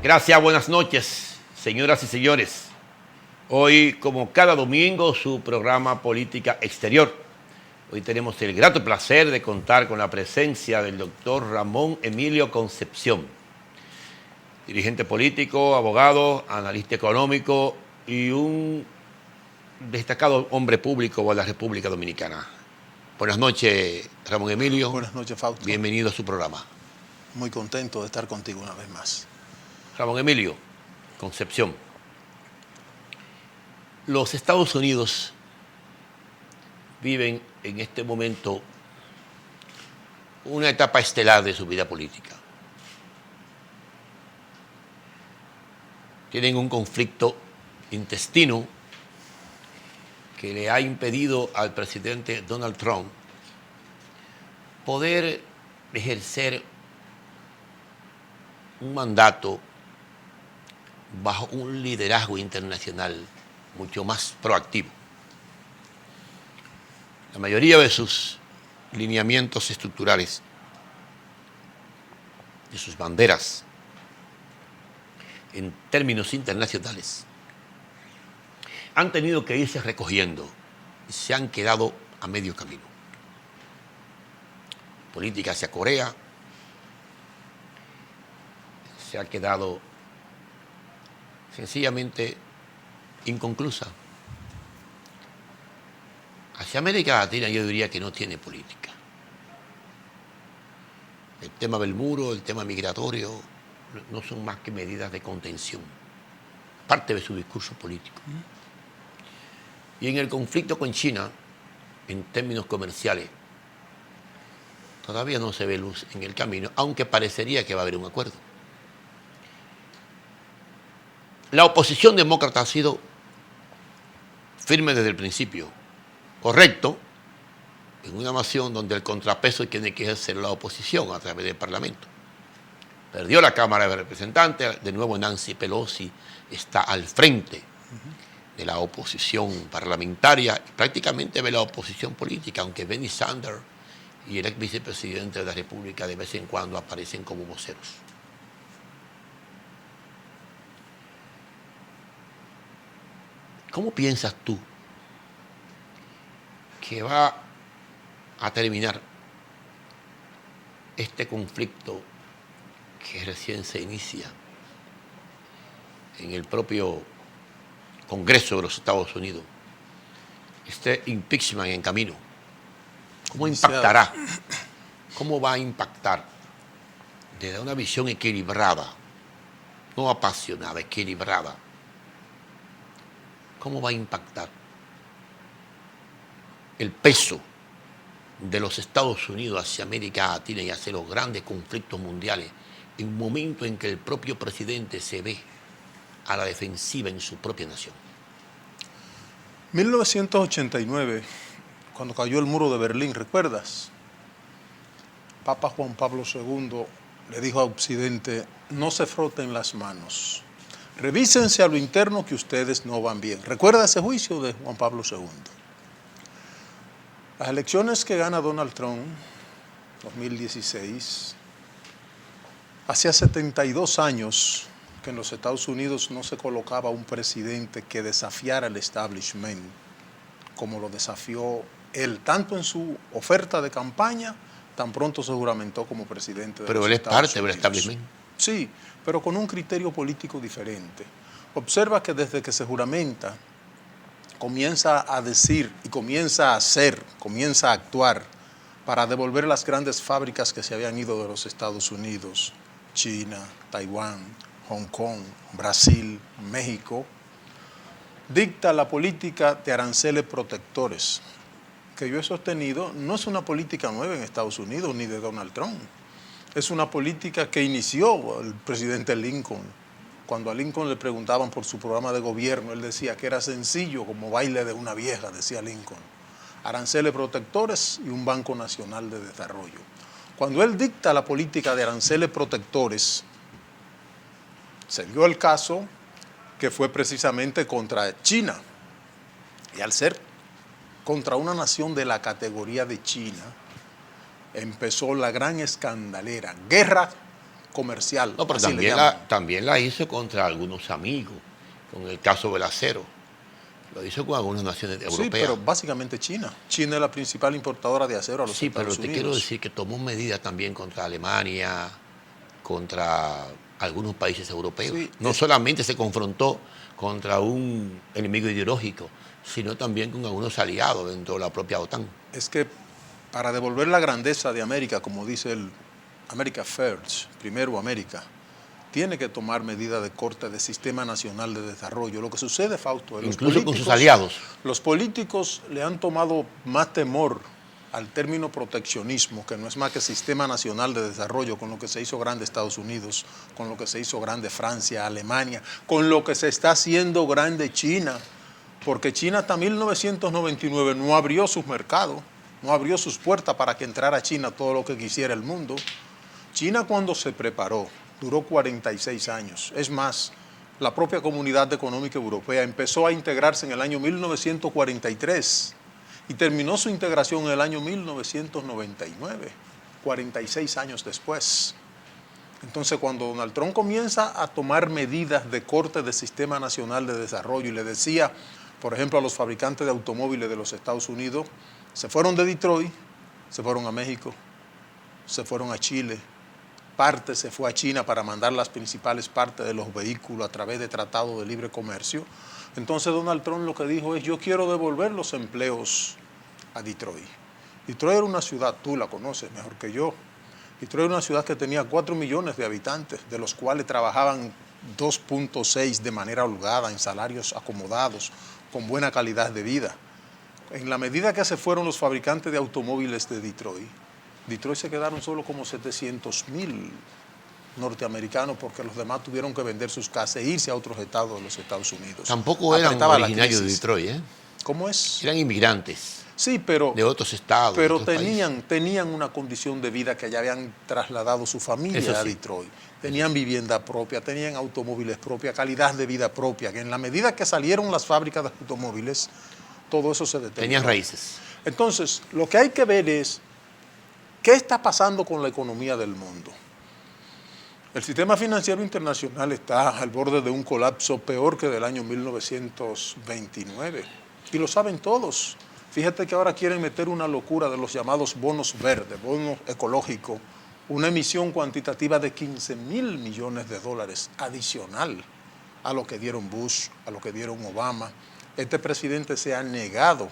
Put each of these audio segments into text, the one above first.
Gracias, buenas noches, señoras y señores. Hoy, como cada domingo, su programa Política Exterior. Hoy tenemos el grato placer de contar con la presencia del doctor Ramón Emilio Concepción, dirigente político, abogado, analista económico y un destacado hombre público de la República Dominicana. Buenas noches, Ramón Emilio. Buenas noches, Fausto. Bienvenido a su programa. Muy contento de estar contigo una vez más. Ramón Emilio Concepción. Los Estados Unidos viven en este momento una etapa estelar de su vida política. Tienen un conflicto intestino que le ha impedido al presidente Donald Trump poder ejercer un mandato bajo un liderazgo internacional mucho más proactivo. La mayoría de sus lineamientos estructurales, de sus banderas, en términos internacionales, han tenido que irse recogiendo y se han quedado a medio camino. Política hacia Corea se ha quedado sencillamente inconclusa. Hacia América Latina yo diría que no tiene política. El tema del muro, el tema migratorio, no son más que medidas de contención, parte de su discurso político. Y en el conflicto con China, en términos comerciales, todavía no se ve luz en el camino, aunque parecería que va a haber un acuerdo. La oposición demócrata ha sido firme desde el principio, correcto, en una nación donde el contrapeso tiene que ejercer la oposición a través del Parlamento. Perdió la Cámara de Representantes, de nuevo Nancy Pelosi está al frente de la oposición parlamentaria, prácticamente de la oposición política, aunque Bernie Sanders y el ex vicepresidente de la República de vez en cuando aparecen como voceros. ¿Cómo piensas tú que va a terminar este conflicto que recién se inicia en el propio Congreso de los Estados Unidos? Este impeachment en camino, ¿cómo impactará? ¿Cómo va a impactar desde una visión equilibrada, no apasionada, equilibrada? ¿Cómo va a impactar el peso de los Estados Unidos hacia América Latina y hacia los grandes conflictos mundiales en un momento en que el propio presidente se ve a la defensiva en su propia nación? 1989, cuando cayó el muro de Berlín, ¿recuerdas? Papa Juan Pablo II le dijo a Occidente: no se froten las manos, revísense a lo interno que ustedes no van bien. ¿Recuerda ese juicio de Juan Pablo II? Las elecciones que gana Donald Trump, 2016, hacía 72 años que en los Estados Unidos no se colocaba un presidente que desafiara el establishment como lo desafió él, tanto en su oferta de campaña, tan pronto se juramentó como presidente de los Estados Unidos. Pero él es parte del establishment. Sí, pero con un criterio político diferente. Observa que desde que se juramenta, comienza a decir y comienza a hacer, comienza a actuar para devolver las grandes fábricas que se habían ido de los Estados Unidos, China, Taiwán, Hong Kong, Brasil, México. Dicta la política de aranceles protectores, que yo he sostenido no es una política nueva en Estados Unidos ni de Donald Trump. Es una política que inició el presidente Lincoln. Cuando a Lincoln le preguntaban por su programa de gobierno, él decía que era sencillo como baile de una vieja, decía Lincoln. Aranceles protectores y un Banco Nacional de Desarrollo. Cuando él dicta la política de aranceles protectores, se dio el caso que fue precisamente contra China. Y al ser contra una nación de la categoría de China, empezó la gran escandalera guerra comercial. No, pero así le también llaman. también la hizo contra algunos amigos, con el caso del acero. Lo hizo con algunas naciones Sí, europeas. pero básicamente China. China es la principal importadora de acero a los Sí, pero Estados te Unidos. quiero decir que tomó medidas también contra Alemania, contra algunos países europeos. Sí, No solamente se confrontó contra un enemigo ideológico, sino también con algunos aliados dentro de la propia OTAN. es que para devolver la grandeza de América, como dice el America First, primero América, tiene que tomar medidas de corte del Sistema Nacional de Desarrollo. Lo que sucede, Fausto, es Incluso con sus aliados. los políticos le han tomado más temor al término proteccionismo, que no es más que Sistema Nacional de Desarrollo, con lo que se hizo grande Estados Unidos, con lo que se hizo grande Francia, Alemania, con lo que se está haciendo grande China, porque China hasta 1999 no abrió sus mercados, no abrió sus puertas para que entrara a China todo lo que quisiera el mundo. China, cuando se preparó, duró 46 años. Es más, la propia Comunidad Económica Europea empezó a integrarse en el año 1943 y terminó su integración en el año 1999, 46 años después. Entonces, cuando Donald Trump comienza a tomar medidas de corte del Sistema Nacional de Desarrollo y le decía, por ejemplo, a los fabricantes de automóviles de los Estados Unidos, se fueron de Detroit, se fueron a México, se fueron a Chile, parte se fue a China para mandar las principales partes de los vehículos a través de tratados de libre comercio. Entonces Donald Trump lo que dijo es, yo quiero devolver los empleos a Detroit. Detroit era una ciudad, tú la conoces mejor que yo. Detroit era una ciudad que tenía 4 millones de habitantes, de los cuales trabajaban 2.6 de manera holgada, en salarios acomodados, con buena calidad de vida. En la medida que se fueron los fabricantes de automóviles de Detroit, Detroit se quedaron solo como 700,000 norteamericanos porque los demás tuvieron que vender sus casas e irse a otros estados de los Estados Unidos. Tampoco eran Apretaba la originarios de crisis. Detroit, ¿eh? ¿Cómo es? Eran inmigrantes Sí, pero de otros estados, de Pero otros países. tenían una condición de vida que ya habían trasladado su familia Eso a sí. Detroit. Tenían vivienda propia, tenían automóviles propios, calidad de vida propia, que en la medida que salieron las fábricas de automóviles, todo eso se determinó. Tenían raíces. Entonces, lo que hay que ver es qué está pasando con la economía del mundo. El sistema financiero internacional está al borde de un colapso peor que del año 1929. Y lo saben todos. Fíjate que ahora quieren meter una locura de los llamados bonos verdes, bonos ecológicos, una emisión cuantitativa de 15,000 millones de dólares adicional a lo que dieron Bush, a lo que dieron Obama. Este presidente se ha negado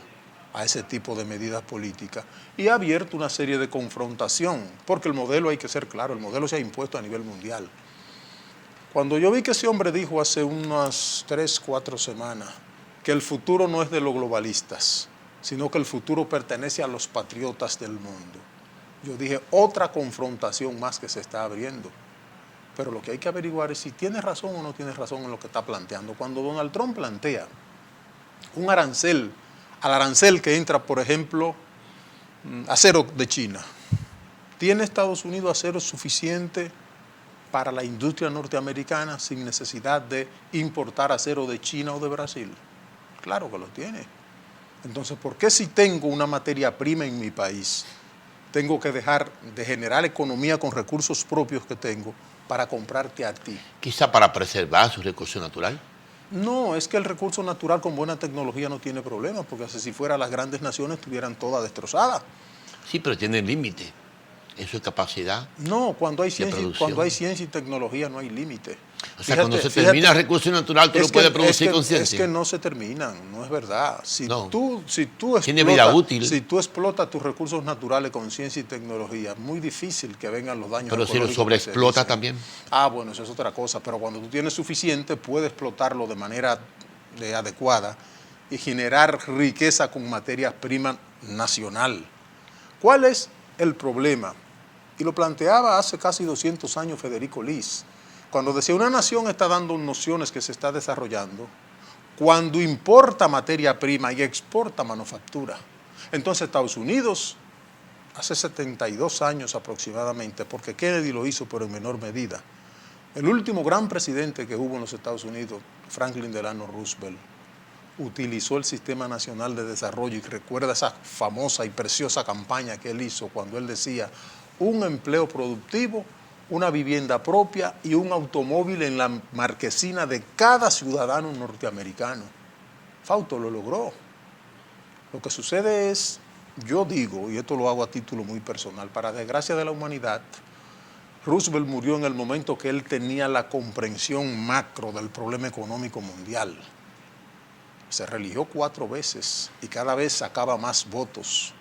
a ese tipo de medidas políticas y ha abierto una serie de confrontación, porque el modelo, hay que ser claro, el modelo se ha impuesto a nivel mundial. Cuando yo vi que ese hombre dijo hace unas 3, 4 semanas que el futuro no es de los globalistas, sino que el futuro pertenece a los patriotas del mundo, yo dije, otra confrontación más que se está abriendo. Pero lo que hay que averiguar es si tiene razón o no tiene razón en lo que está planteando. Cuando Donald Trump plantea un arancel, al arancel que entra, por ejemplo, acero de China, ¿tiene Estados Unidos acero suficiente para la industria norteamericana sin necesidad de importar acero de China o de Brasil? Claro que lo tiene. Entonces, ¿por qué si tengo una materia prima en mi país, tengo que dejar de generar economía con recursos propios que tengo para comprarte a ti? Quizá para preservar su recurso natural. No, es que el recurso natural con buena tecnología no tiene problema, porque si fuera las grandes naciones estuvieran todas destrozadas. Sí, pero tienen límite en su capacidad. No, cuando hay ciencia producción. y tecnología no hay límite. O sea, cuando se termina el recurso natural, tú lo puedes producir con Es ciencia. que no se terminan, no es verdad. No. Tiene vida útil. Si tú explotas tus recursos naturales con ciencia y tecnología, es muy difícil que vengan los daños Pero si lo ecológicos que se sobreexplota dicen. también. Ah, bueno, eso es otra cosa. Pero cuando tú tienes suficiente, puedes explotarlo de manera adecuada y generar riqueza con materia prima nacional. ¿Cuál es el problema? Y lo planteaba hace casi 200 años Federico Lis, cuando decía una nación está dando nociones que se está desarrollando cuando importa materia prima y exporta manufactura. Entonces Estados Unidos, hace 72 años aproximadamente, porque Kennedy lo hizo pero en menor medida, el último gran presidente que hubo en los Estados Unidos, Franklin Delano Roosevelt, utilizó el Sistema Nacional de Desarrollo y recuerda esa famosa y preciosa campaña que él hizo cuando él decía un empleo productivo, una vivienda propia y un automóvil en la marquesina de cada ciudadano norteamericano. Fausto lo logró. Lo que sucede es, yo digo, y esto lo hago a título muy personal, para desgracia de la humanidad, Roosevelt murió en el momento que él tenía la comprensión macro del problema económico mundial. Se reeligió 4 veces y cada vez sacaba más votos.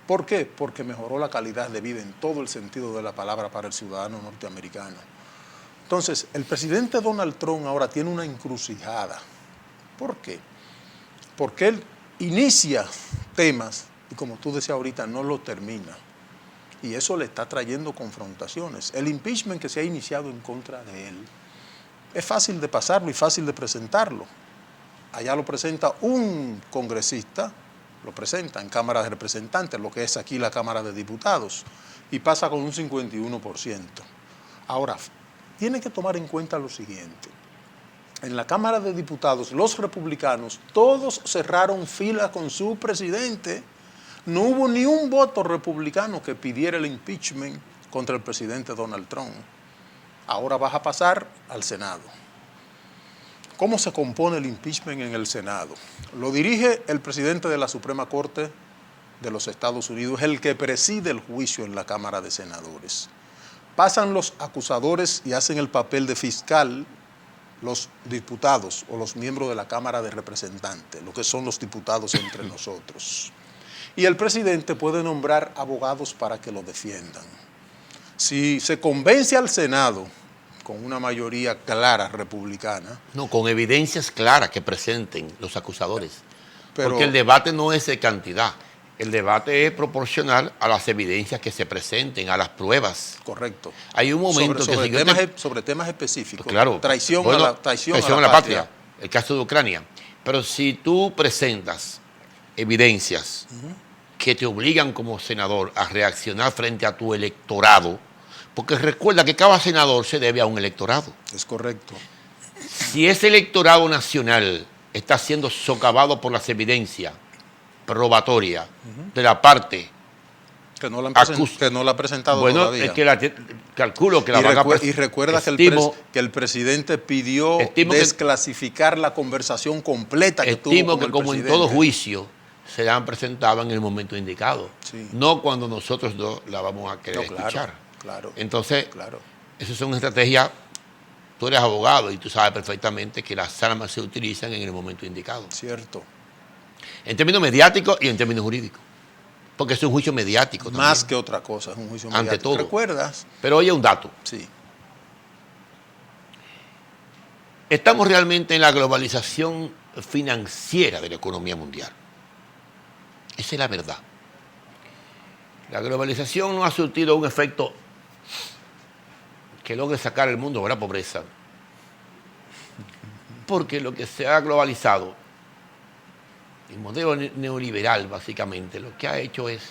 ¿Por qué? Porque mejoró la calidad de vida en todo el sentido de la palabra para el ciudadano norteamericano. Entonces, el presidente Donald Trump ahora tiene una encrucijada. ¿Por qué? Porque él inicia temas y, como tú decías ahorita, no lo termina. Y eso le está trayendo confrontaciones. El impeachment que se ha iniciado en contra de él es fácil de pasarlo y fácil de presentarlo. Allá lo presenta un congresista, lo presenta en Cámara de Representantes, lo que es aquí la Cámara de Diputados, y pasa con un 51%. Ahora, tiene que tomar en cuenta lo siguiente. En la Cámara de Diputados, los republicanos, todos cerraron fila con su presidente. No hubo ni un voto republicano que pidiera el impeachment contra el presidente Donald Trump. Ahora vas a pasar al Senado. ¿Cómo se compone el impeachment en el Senado? Lo dirige el presidente de la Suprema Corte de los Estados Unidos, el que preside el juicio en la Cámara de Senadores. Pasan los acusadores y hacen el papel de fiscal los diputados o los miembros de la Cámara de Representantes, lo que son los diputados entre nosotros. Y el presidente puede nombrar abogados para que lo defiendan. Si se convence al Senado con una mayoría clara republicana. No, con evidencias claras que presenten los acusadores. Pero, porque el debate no es de cantidad, el debate es proporcional a las evidencias que se presenten, a las pruebas. Correcto. Hay un momento sobre temas específicos. Claro. Traición bueno, a la patria. El caso de Ucrania. Pero si tú presentas evidencias que te obligan como senador a reaccionar frente a tu electorado, porque recuerda que cada senador se debe a un electorado. Es correcto. Si ese electorado nacional está siendo socavado por las evidencias probatorias de la parte que no la ha presentado todavía. Es que calculo que la van a presentar. Y recuerda que el presidente pidió desclasificar la conversación completa que tuvo con el presidente. Estimo que como en todo juicio se la han presentado en el momento indicado, sí. No cuando nosotros no la vamos a querer escuchar. Claro. Entonces, eso es una estrategia. Tú eres abogado y tú sabes perfectamente que las armas se utilizan en el momento indicado. Cierto. En términos mediáticos y en términos jurídicos. Porque es un juicio mediático también. Más que otra cosa, es un juicio mediático. Ante todo. ¿Recuerdas? Pero oye un dato. Sí. Estamos realmente en la globalización financiera de la economía mundial. Esa es la verdad. La globalización no ha surtido un efecto que logre sacar al mundo de la pobreza. Porque lo que se ha globalizado, el modelo neoliberal básicamente, lo que ha hecho es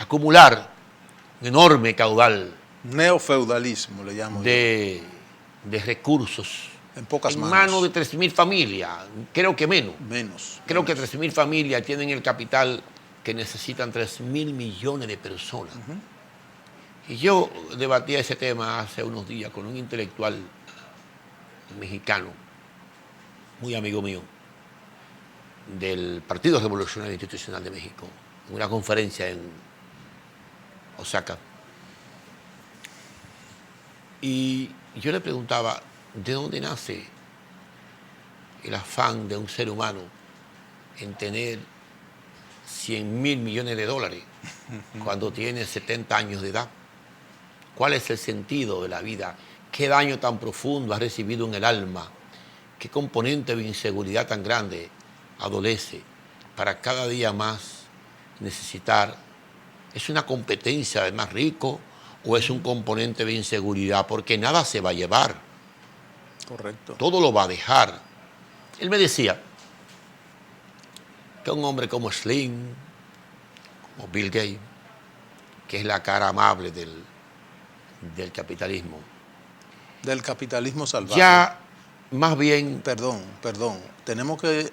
acumular un enorme caudal neofeudalismo, le llamo de recursos en pocas manos. Manos de 3.000 familias, creo que menos. Creo que 3.000 familias tienen el capital que necesitan 3.000 millones de personas. Y yo debatía ese tema hace unos días con un intelectual mexicano, muy amigo mío, del Partido Revolucionario Institucional de México, en una conferencia en Osaka. Y yo le preguntaba, ¿de dónde nace el afán de un ser humano en tener 100.000 millones de dólares cuando tiene 70 años de edad? ¿Cuál es el sentido de la vida? ¿Qué daño tan profundo ha recibido en el alma? ¿Qué componente de inseguridad tan grande adolece para cada día más necesitar? ¿Es una competencia de más rico o es un componente de inseguridad? Porque nada se va a llevar. Correcto. Todo lo va a dejar. Él me decía que un hombre como Slim, como Bill Gates, que es la cara amable del capitalismo. Del capitalismo salvaje. Ya, más bien... Perdón. Tenemos que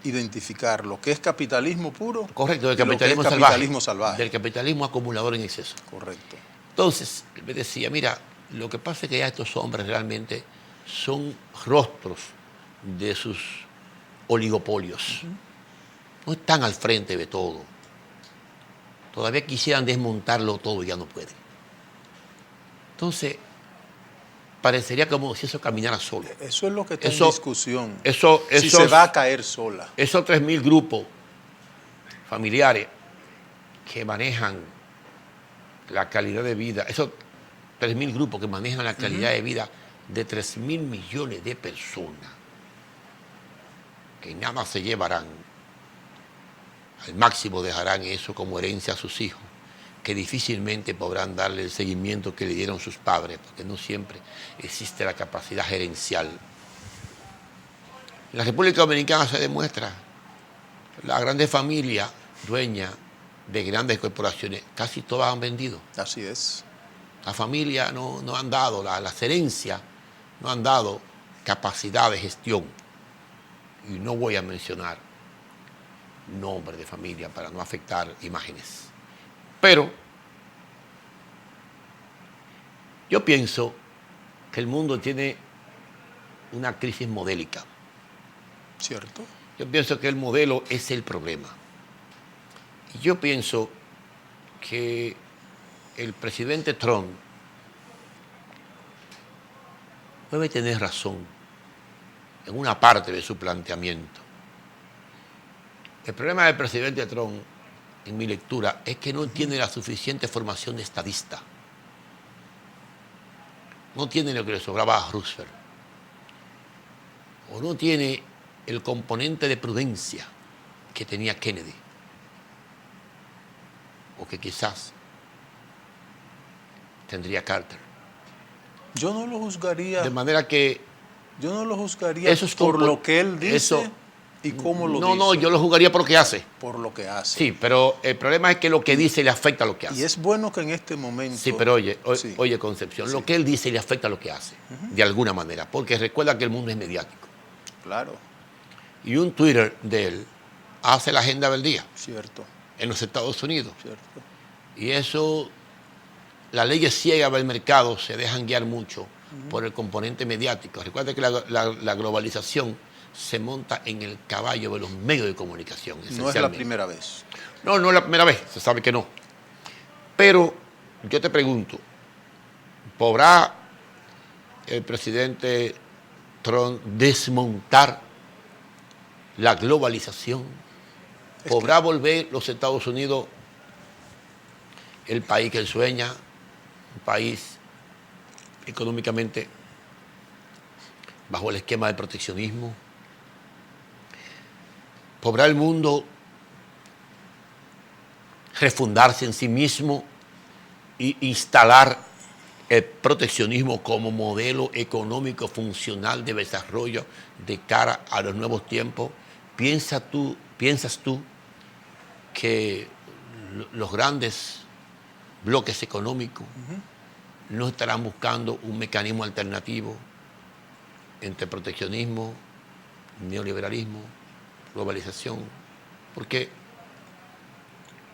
identificar lo que es capitalismo puro. Correcto, del capitalismo salvaje. Del capitalismo acumulador en exceso. Correcto. Entonces, él me decía, mira, lo que pasa es que ya estos hombres realmente son rostros de sus oligopolios. No están al frente de todo. Todavía quisieran desmontarlo todo y ya no pueden. Entonces, parecería como si eso caminara solo. Eso es lo que está en discusión. Si se va a caer sola. Esos 3.000 grupos familiares que manejan la calidad de vida, esos 3.000 grupos que manejan la calidad de vida de 3.000 millones de personas, que nada más se llevarán, al máximo dejarán eso como herencia a sus hijos, que difícilmente podrán darle el seguimiento que le dieron sus padres, porque no siempre existe la capacidad gerencial. En la República Dominicana se demuestra las grandes familias dueñas de grandes corporaciones, casi todas han vendido. Así es. Las familias no han dado, las herencias no han dado capacidad de gestión. Y no voy a mencionar nombres de familia para no afectar imágenes. Pero yo pienso que el mundo tiene una crisis modélica. ¿Cierto? Yo pienso que el modelo es el problema. Y yo pienso que el presidente Trump debe tener razón en una parte de su planteamiento. El problema del presidente Trump, en mi lectura, es que no tiene la suficiente formación de estadista. No tiene lo que le sobraba a Roosevelt. O no tiene el componente de prudencia que tenía Kennedy. O que quizás tendría Carter. Yo no lo juzgaría. De manera que yo no lo juzgaría por lo que él dice y cómo lo dice. No, yo lo juzgaría por lo que hace. Por lo que hace. Sí, pero el problema es que lo que dice le afecta a lo que hace. Y es bueno que en este momento... Sí, pero oye Concepción, lo que él dice le afecta a lo que hace, de alguna manera, porque recuerda que el mundo es mediático. Claro. Y un Twitter de él hace la agenda del día. Cierto. En los Estados Unidos. Cierto. Y eso, las leyes ciegas del mercado se dejan guiar mucho por el componente mediático. Recuerda que la globalización se monta en el caballo de los medios de comunicación. No es la primera vez. No es la primera vez, se sabe que no. Pero yo te pregunto, ¿podrá el presidente Trump desmontar la globalización? ¿Podrá volver los Estados Unidos el país que él sueña, un país económicamente bajo el esquema del proteccionismo? ¿Podrá el mundo refundarse en sí mismo e instalar el proteccionismo como modelo económico funcional de desarrollo de cara a los nuevos tiempos? ¿Piensas tú que los grandes bloques económicos no estarán buscando un mecanismo alternativo entre proteccionismo, neoliberalismo, globalización? Porque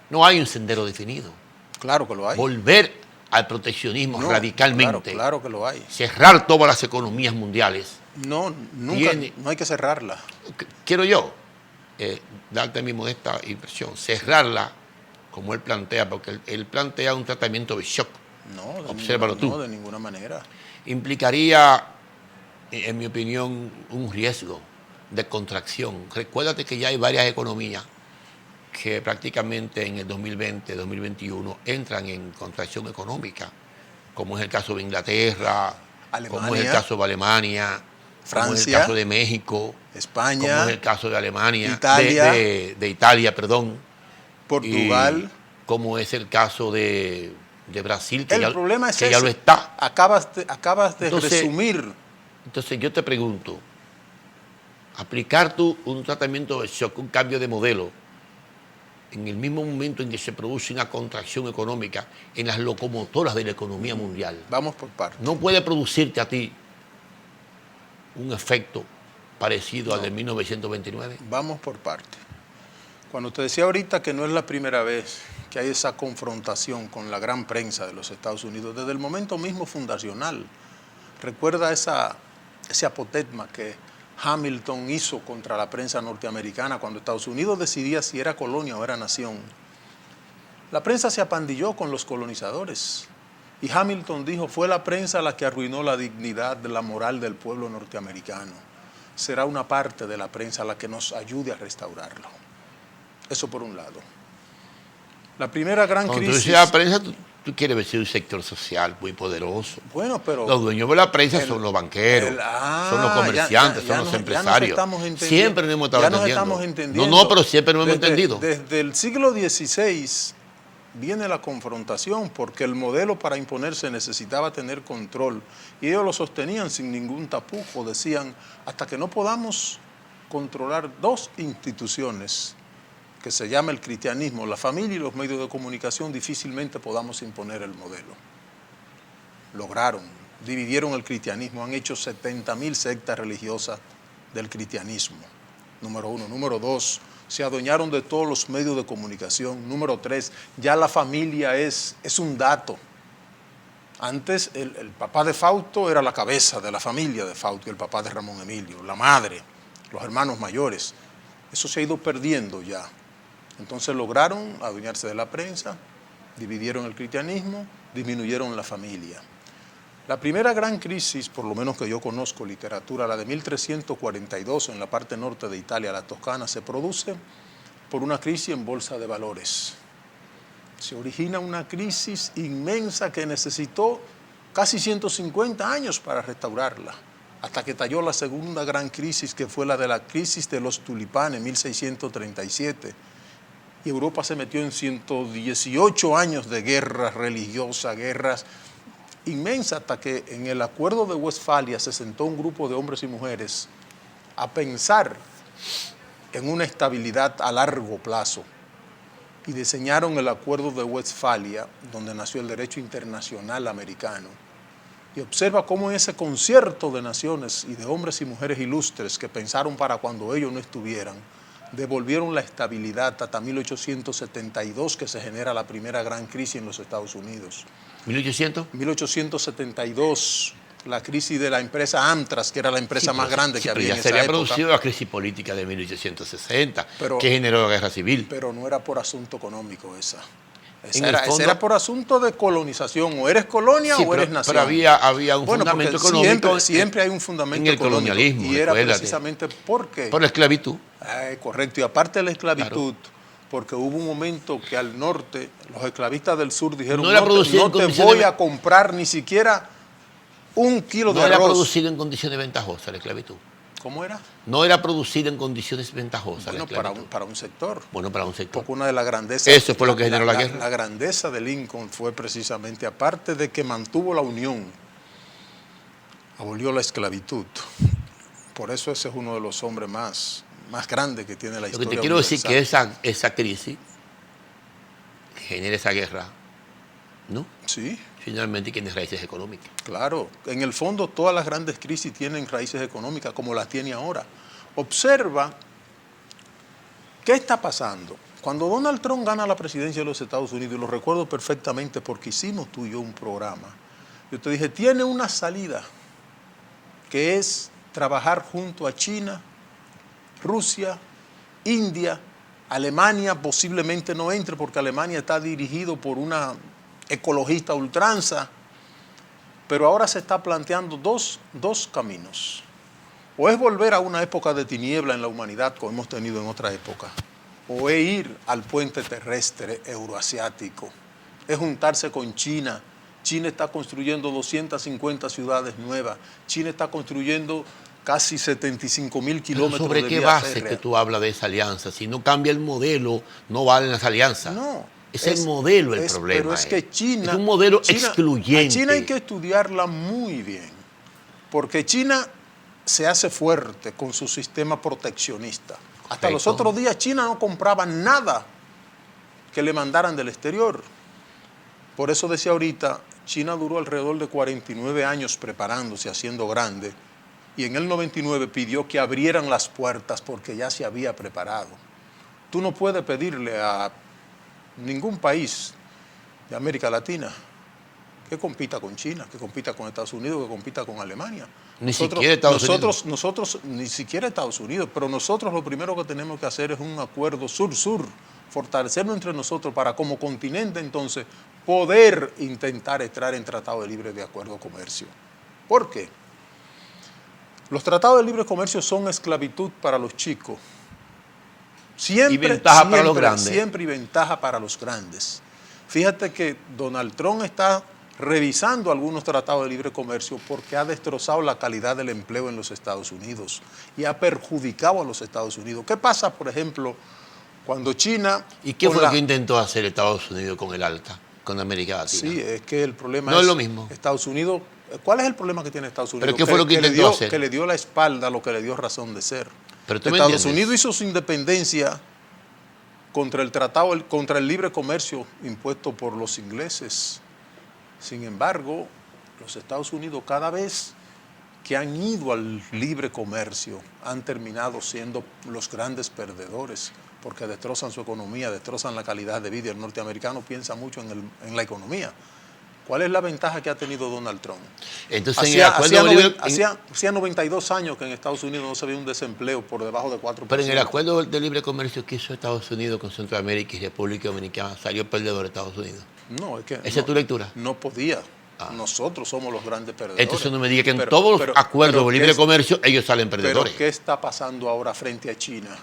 no hay un sendero definido. Claro que lo hay. Volver al proteccionismo radicalmente. Claro que lo hay. Cerrar todas las economías mundiales. No, nunca, no hay que cerrarla. Quiero yo darte mi modesta impresión, cerrarla como él plantea, porque él plantea un tratamiento de shock. No, obsérvalo tú. No, de ninguna manera. Implicaría, en mi opinión, un riesgo de contracción. Recuérdate que ya hay varias economías que prácticamente en el 2020, 2021 entran en contracción económica, como es el caso de Inglaterra, Alemania, como es el caso de Alemania, Francia, como es el caso de México, España, como es el caso de Alemania, Italia, de Italia, perdón, Portugal, como es el caso de Brasil, que, el problema es ya lo está. Acabas de resumir. Entonces yo te pregunto, aplicar tú un tratamiento de shock, un cambio de modelo, en el mismo momento en que se produce una contracción económica en las locomotoras de la economía mundial. Vamos por partes. No puede producirte a ti un efecto parecido al de 1929. Vamos por partes. Cuando te decía ahorita que no es la primera vez que hay esa confrontación con la gran prensa de los Estados Unidos, desde el momento mismo fundacional. Recuerda ese apotegma que Hamilton hizo contra la prensa norteamericana cuando Estados Unidos decidía si era colonia o era nación. La prensa se apandilló con los colonizadores y Hamilton dijo, fue la prensa la que arruinó la dignidad, la moral del pueblo norteamericano. Será una parte de la prensa la que nos ayude a restaurarlo. Eso por un lado. La primera gran Cuando crisis... tú dices la prensa, tú quieres ver un sector social muy poderoso. Bueno, pero... Los dueños de la prensa son los banqueros, son los comerciantes, son los empresarios. Siempre nos hemos estado entendiendo. No, pero siempre nos hemos entendido. Desde el siglo XVI viene la confrontación porque el modelo para imponerse necesitaba tener control y ellos lo sostenían sin ningún tapujo. Decían, hasta que no podamos controlar dos instituciones que se llama el cristianismo, la familia y los medios de comunicación, difícilmente podamos imponer el modelo. Lograron, dividieron el cristianismo, han hecho 70.000 sectas religiosas del cristianismo, número uno. Número dos, se adueñaron de todos los medios de comunicación. Número tres, ya la familia es un dato. Antes el papá de Fausto era la cabeza de la familia de Fausto y el papá de Ramón Emilio, la madre, los hermanos mayores. Eso se ha ido perdiendo ya. Entonces lograron adueñarse de la prensa, dividieron el cristianismo, disminuyeron la familia. La primera gran crisis, por lo menos que yo conozco, literatura, la de 1342 en la parte norte de Italia, la Toscana, se produce por una crisis en bolsa de valores. Se origina una crisis inmensa que necesitó casi 150 años para restaurarla, hasta que estalló la segunda gran crisis, que fue la de la crisis de los tulipanes, 1637. Y Europa se metió en 118 años de guerras religiosas, guerras inmensas, hasta que en el Acuerdo de Westfalia se sentó un grupo de hombres y mujeres a pensar en una estabilidad a largo plazo y diseñaron el Acuerdo de Westfalia, donde nació el derecho internacional americano. Y observa cómo en ese concierto de naciones y de hombres y mujeres ilustres que pensaron para cuando ellos no estuvieran, devolvieron la estabilidad hasta 1872, que se genera la primera gran crisis en los Estados Unidos. ¿1800? 1872, la crisis de la empresa Amtrak, que era la empresa más grande que había en esa época. Ya se había producido la crisis política de 1860, que generó la guerra civil. Pero no era por asunto económico esa. Esa era por asunto de colonización. O eres colonia o eres nación. Pero había un fundamento económico. Siempre hay un fundamento en el colonialismo. Y era precisamente porque... Por la esclavitud. Correcto. Y aparte de la esclavitud, porque hubo un momento que al norte, los esclavistas del sur dijeron, no te voy a comprar ni siquiera un kilo de arroz. No era producido en condiciones ventajosas la esclavitud. ¿Cómo era? No era producido en condiciones ventajosas. Bueno, para un sector. Bueno, para un sector. Porque una de las grandezas... Eso fue lo que generó la guerra. La grandeza de Lincoln fue precisamente, aparte de que mantuvo la unión, abolió la esclavitud. Por eso ese es uno de los hombres más grandes que tiene la historia. Lo que te quiero decir que esa crisis genera esa guerra, ¿no? Sí. Finalmente tiene raíces económicas. Claro, en el fondo todas las grandes crisis tienen raíces económicas como las tiene ahora. Observa qué está pasando. Cuando Donald Trump gana la presidencia de los Estados Unidos, y lo recuerdo perfectamente porque hicimos tú y yo un programa, yo te dije, tiene una salida que es trabajar junto a China, Rusia, India, Alemania posiblemente no entre porque Alemania está dirigido por una ecologista a ultranza, pero ahora se está planteando dos caminos. O es volver a una época de tiniebla en la humanidad como hemos tenido en otra época, o es ir al puente terrestre euroasiático, es juntarse con China. China está construyendo 250 ciudades nuevas, China está construyendo casi 75.000 kilómetros de vía férrea. ¿Sobre qué base que tú hablas de esa alianza? Si no cambia el modelo, no valen las alianzas. No. Es el modelo el problema. Pero es que China... Es un modelo excluyente. A China hay que estudiarla muy bien, porque China se hace fuerte con su sistema proteccionista. Hasta los otros días China no compraba nada que le mandaran del exterior. Por eso decía ahorita, China duró alrededor de 49 años preparándose, haciendo grande, y en el 99 pidió que abrieran las puertas porque ya se había preparado. Tú no puedes pedirle a ningún país de América Latina que compita con China, que compita con Estados Unidos, que compita con Alemania. Ni siquiera Estados Unidos. Nosotros, ni siquiera Estados Unidos, pero nosotros lo primero que tenemos que hacer es un acuerdo sur-sur, fortalecernos entre nosotros para como continente entonces poder intentar entrar en tratados de libre de acuerdo de comercio. ¿Por qué? Los tratados de libre comercio son esclavitud para los chicos. Siempre, y ventaja para los grandes. Siempre y ventaja para los grandes. Fíjate que Donald Trump está revisando algunos tratados de libre comercio porque ha destrozado la calidad del empleo en los Estados Unidos y ha perjudicado a los Estados Unidos. ¿Qué pasa, por ejemplo, cuando China... ¿Y qué fue lo que intentó hacer Estados Unidos con el ALCA, con América Latina? Sí, es que el problema no es lo mismo. Estados Unidos... ¿Cuál es el problema que tiene Estados Unidos? ¿Pero qué fue lo que intentó hacer? Que le dio la espalda a lo que le dio razón de ser. Pero Estados Unidos hizo su independencia contra el tratado, contra el libre comercio impuesto por los ingleses. Sin embargo, los Estados Unidos cada vez que han ido al libre comercio han terminado siendo los grandes perdedores porque destrozan su economía, destrozan la calidad de vida. El norteamericano piensa mucho en la economía. ¿Cuál es la ventaja que ha tenido Donald Trump? Entonces, hacía 92 años que en Estados Unidos no se veía un desempleo por debajo de 4%. Pero en el acuerdo de libre comercio que hizo Estados Unidos con Centroamérica y República Dominicana, salió perdedor Estados Unidos. No, es que... ¿Esa es tu lectura? No podía. Nosotros somos los grandes perdedores. Entonces no me diga que en todos los acuerdos de libre comercio ellos salen perdedores. ¿Pero qué está pasando ahora frente a China?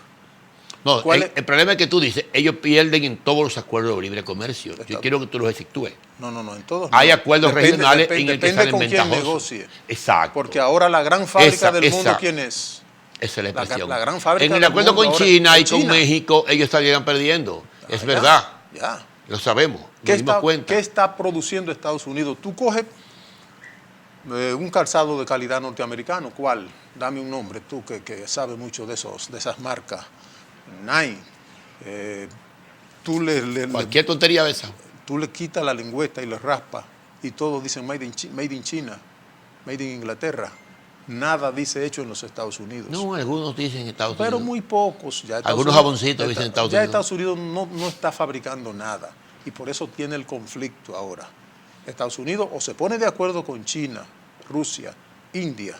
No, el problema es que tú dices, ellos pierden en todos los acuerdos de libre comercio. Yo quiero que tú los efectúes. No, en todos. Hay acuerdos regionales en el que salen ventajosos. Quién negocie. Exacto. Porque ahora la gran fábrica del mundo, ¿quién es? Esa es la expresión. La gran fábrica en el acuerdo con China y con México, ellos salieron perdiendo. Es verdad. Ya. Lo sabemos. ¿Qué está produciendo Estados Unidos? Tú coges un calzado de calidad norteamericano. ¿Cuál? Dame un nombre, tú que sabes mucho de esas marcas. Nike. Cualquier tontería de esa. Tú le quitas la lengüeta y le raspas y todos dicen made in China, made in Inglaterra. Nada dice hecho en los Estados Unidos. No, algunos dicen Estados Unidos. Pero muy pocos. Algunos jaboncitos dicen Estados Unidos. Ya Estados Unidos no está fabricando nada y por eso tiene el conflicto ahora. Estados Unidos o se pone de acuerdo con China, Rusia, India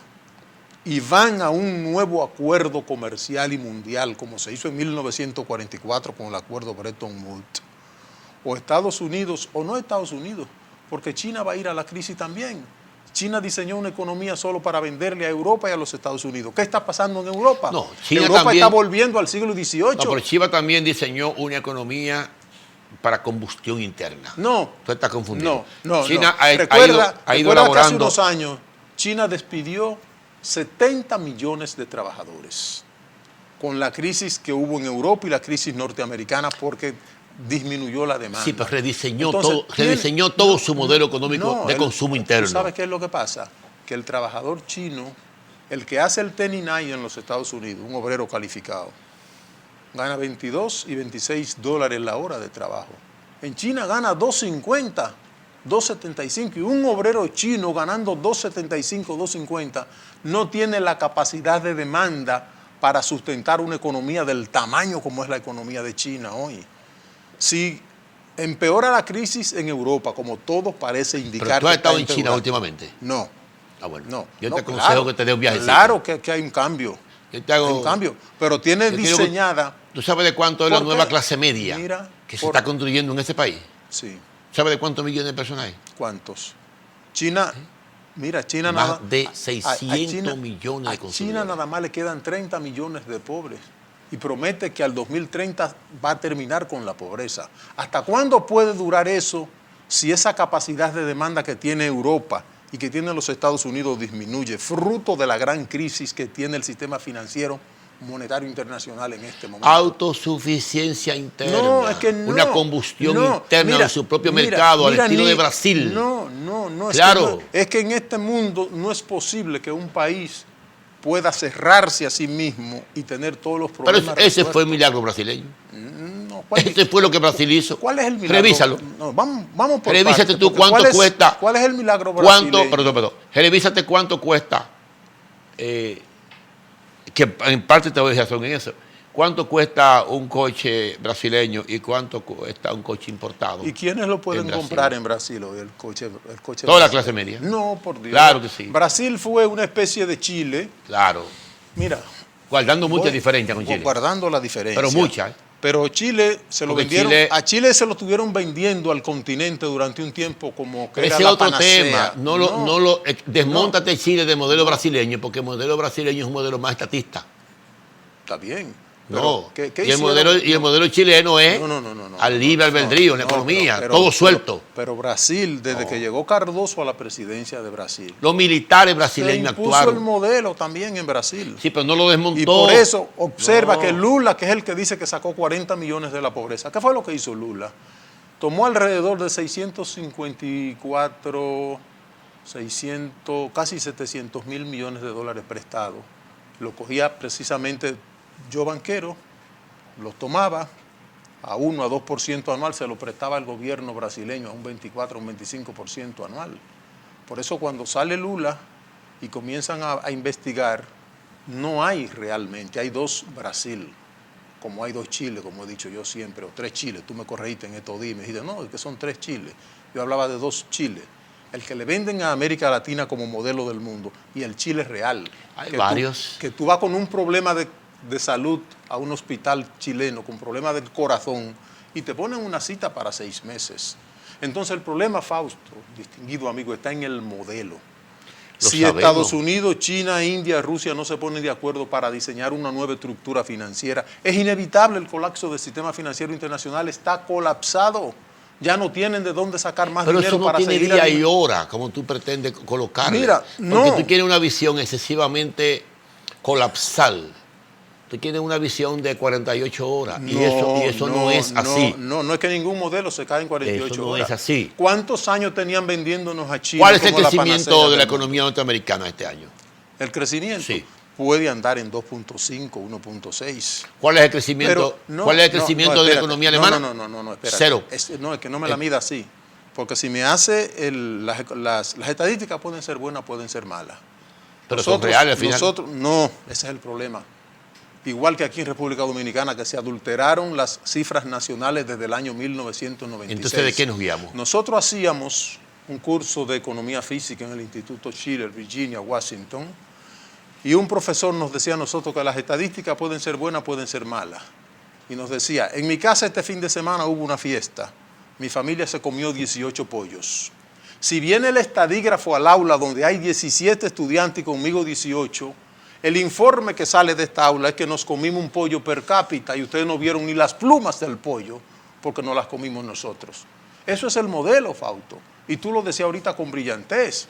y van a un nuevo acuerdo comercial y mundial como se hizo en 1944 con el acuerdo Bretton Woods. O Estados Unidos o no Estados Unidos, porque China va a ir a la crisis también. China diseñó una economía solo para venderle a Europa y a los Estados Unidos. ¿Qué está pasando en Europa? No, China Europa también, está volviendo al siglo XVIII. No, pero China también diseñó una economía para combustión interna. No. Tú estás confundido. No. China Recuerda ha ido elaborando. Que hace unos años China despidió 70 millones de trabajadores con la crisis que hubo en Europa y la crisis norteamericana porque disminuyó la demanda. Sí, pero rediseñó todo su modelo económico de consumo interno. ¿Tú sabes qué es lo que pasa? Que el trabajador chino, el que hace el 1099 en los Estados Unidos, un obrero calificado, gana 22 y 26 dólares la hora de trabajo. En China gana 2.50, 2.75 y un obrero chino ganando 2.75, 2.50 no tiene la capacidad de demanda para sustentar una economía del tamaño como es la economía de China hoy. Si empeora la crisis en Europa, como todo parece indicar. ¿Pero tú has estado en China últimamente? No. Ah, bueno. No. Yo te aconsejo que te dé un viaje. Claro que hay un cambio. Hay un cambio. Pero tiene diseñada. ¿Tú sabes de cuánto es la nueva clase media que se está construyendo en ese país? Sí. ¿Sabes de cuántos millones de personas hay? ¿Cuántos? China. Mira, China más de 600 millones de consumidores. A China nada más le quedan 30 millones de pobres y promete que al 2030 va a terminar con la pobreza. ¿Hasta cuándo puede durar eso si esa capacidad de demanda que tiene Europa y que tienen los Estados Unidos disminuye, fruto de la gran crisis que tiene el sistema financiero monetario internacional en este momento? Autosuficiencia interna. No, es que no. Una combustión interna de su propio mercado, al estilo de Brasil. No. Claro. Es que en este mundo no es posible que un país pueda cerrarse a sí mismo y tener todos los problemas. Pero ese fue el milagro brasileño. No, ese fue lo que Brasil hizo. ¿Cuál es el milagro? Revísalo. No, vamos por Revísate tú cuánto cuesta. ¿Cuál es el milagro brasileño? Perdón. Revísate cuánto cuesta. Que en parte te voy a decir razón en eso. ¿Cuánto cuesta un coche brasileño y cuánto cuesta un coche importado? ¿Y quiénes lo pueden Brasil? Comprar en Brasil hoy, el coche Toda la brasileño? clase media. No, por Dios. Claro que sí. Brasil fue una especie de Chile. Claro. Mira, Guardando mucha diferencia con Chile. guardando la diferencia. Pero mucha. Pero Chile se lo Porque vendieron, a Chile se lo estuvieron vendiendo al continente durante un tiempo como que era ese la otro panacea. tema. Desmóntate Chile del modelo brasileño, porque el modelo brasileño es un modelo más estatista. Está bien. No. ¿Qué y el modelo chileno es al libre albedrío, en la economía, todo suelto. Pero Brasil, desde que llegó Cardoso a la presidencia de Brasil, los militares se brasileños impuso actuaron. el modelo también en Brasil. Sí, pero no lo desmontó. Y por eso observa que Lula, que es el que dice que sacó 40 millones de la pobreza, ¿qué fue lo que hizo Lula? Tomó alrededor de 654, casi 700 mil millones de dólares prestados. Lo cogía precisamente yo, banquero, los tomaba a 1 a 2% anual, se lo prestaba al gobierno brasileño a un 24 o un 25% anual. Por eso cuando sale Lula y comienzan a investigar, no hay realmente, hay dos Brasil, como hay dos Chile, como he dicho yo siempre, o tres Chiles. Tú me corregiste en estos días y me dijiste, no, es que son tres Chiles. Yo hablaba de dos Chiles. El que le venden a América Latina como modelo del mundo y el Chile real. Hay varios. Que tú vas con un problema de salud a un hospital chileno con problemas del corazón y te ponen una cita para 6 meses. Entonces el problema, Fausto, distinguido amigo, está en el modelo. Si Estados Unidos, China, India, Rusia no se ponen de acuerdo para diseñar una nueva estructura financiera, es inevitable el colapso del sistema financiero internacional, está colapsado. Ya no tienen de dónde sacar más dinero para seguir. Pero eso no tiene día y hora, como tú pretendes colocarlo. Mira, Porque tú quieres una visión excesivamente colapsal. Tú tienes una visión de 48 horas y eso no es así. No es que ningún modelo se cae en 48 eso no horas. Es así. ¿Cuántos años tenían vendiéndonos a Chile? ¿Cuál es el crecimiento de la economía norteamericana este año? El crecimiento sí. Puede andar en 2.5, 1.6. ¿Cuál es el crecimiento? ¿Cuál es el crecimiento de la economía alemana? No, espérate. Cero. Es que no me la mida así. Porque si me hace las estadísticas pueden ser buenas, pueden ser malas. Pero son reales al final. No, ese es el problema. Igual que aquí en República Dominicana, que se adulteraron las cifras nacionales desde el año 1996. Entonces, ¿de qué nos guiamos? Nosotros hacíamos un curso de economía física en el Instituto Schiller, Virginia, Washington, y un profesor nos decía a nosotros que las estadísticas pueden ser buenas, pueden ser malas. Y nos decía, en mi casa este fin de semana hubo una fiesta, mi familia se comió 18 pollos. Si viene el estadígrafo al aula donde hay 17 estudiantes y conmigo 18, el informe que sale de esta aula es que nos comimos un pollo per cápita y ustedes no vieron ni las plumas del pollo porque no las comimos nosotros. Eso es el modelo, Fausto. Y tú lo decías ahorita con brillantez.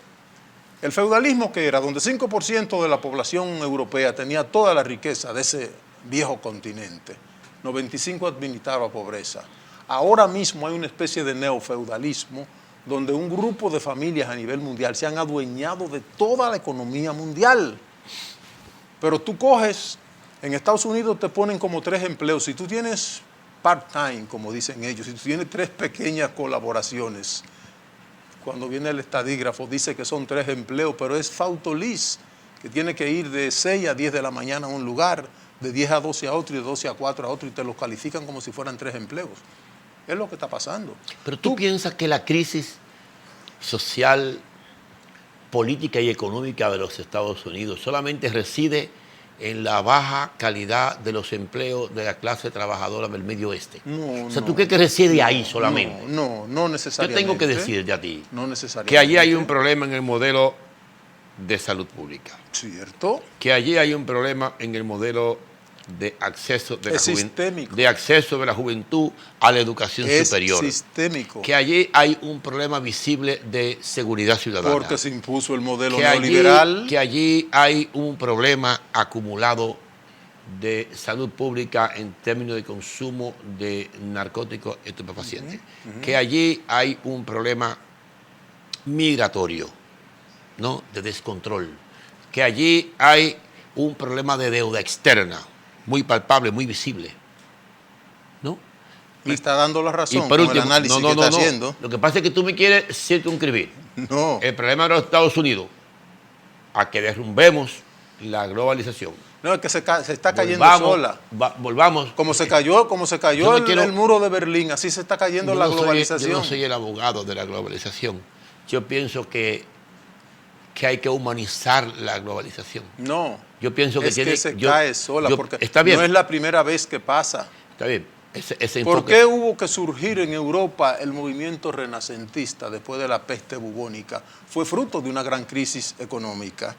El feudalismo que era, donde 5% de la población europea tenía toda la riqueza de ese viejo continente, 95% administraba pobreza. Ahora mismo hay una especie de neofeudalismo donde un grupo de familias a nivel mundial se han adueñado de toda la economía mundial. Pero tú coges, en Estados Unidos te ponen como 3 empleos. Si tú tienes part-time, como dicen ellos, si tú tienes 3 pequeñas colaboraciones, cuando viene el estadígrafo dice que son 3 empleos, pero es Fausto Liz, que tiene que ir de 6 a 10 de la mañana a un lugar, de 10 a 12 a otro y de 12 a 4 a otro, y te los califican como si fueran 3 empleos. Es lo que está pasando. Pero tú piensas que la crisis social, política y económica de los Estados Unidos solamente reside en la baja calidad de los empleos de la clase trabajadora del medio oeste. No, o sea, ¿tú crees que reside ahí solamente? No necesariamente. Yo tengo que decirte a ti no necesariamente. Que allí hay un problema en el modelo de salud pública. ¿Cierto? Que allí hay un problema en el modelo de acceso de la juventud a la educación superior. Es sistémico. Que allí hay un problema visible de seguridad ciudadana. Porque se impuso el modelo neoliberal. Que allí hay un problema acumulado de salud pública en términos de consumo de narcóticos estupefacientes. Que allí hay un problema migratorio, ¿no? De descontrol. Que allí hay un problema de deuda externa, muy palpable, muy visible, ¿no? Me está dando la razón por último, el análisis que está haciendo. Lo que pasa es que tú me quieres circunscribir No. el problema de los Estados Unidos a que derrumbemos la globalización. No, es que se está cayendo Volvamos, sola. Volvamos. Como se cayó el muro de Berlín, así se está cayendo la globalización. Yo no soy el abogado de la globalización. Yo pienso que hay que humanizar la globalización. No, yo pienso que se cae sola, porque está bien. No es la primera vez que pasa. Está bien. Ese ¿Por qué hubo que surgir en Europa el movimiento renacentista después de la peste bubónica? Fue fruto de una gran crisis económica.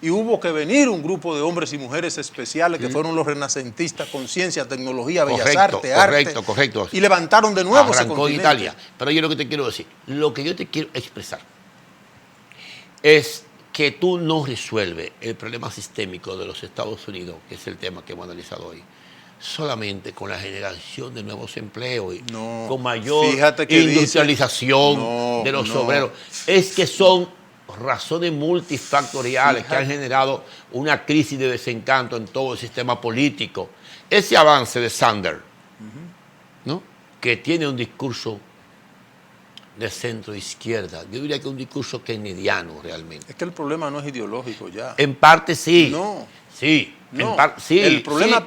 Y hubo que venir un grupo de hombres y mujeres especiales que fueron los renacentistas con ciencia, tecnología, bellas artes, arte. Correcto. Y levantaron de nuevo ese continente. En Italia. Pero yo lo que te quiero decir, lo que yo te quiero expresar es que tú no resuelves el problema sistémico de los Estados Unidos, que es el tema que hemos analizado hoy, solamente con la generación de nuevos empleos y con mayor industrialización de los obreros. Es que son razones multifactoriales que han generado una crisis de desencanto en todo el sistema político. Ese avance de Sanders, ¿no?, que tiene un discurso de centro izquierda, yo diría que un discurso kennediano realmente. Es que el problema no es ideológico ya. En parte sí. No. Sí. No, sí, el problema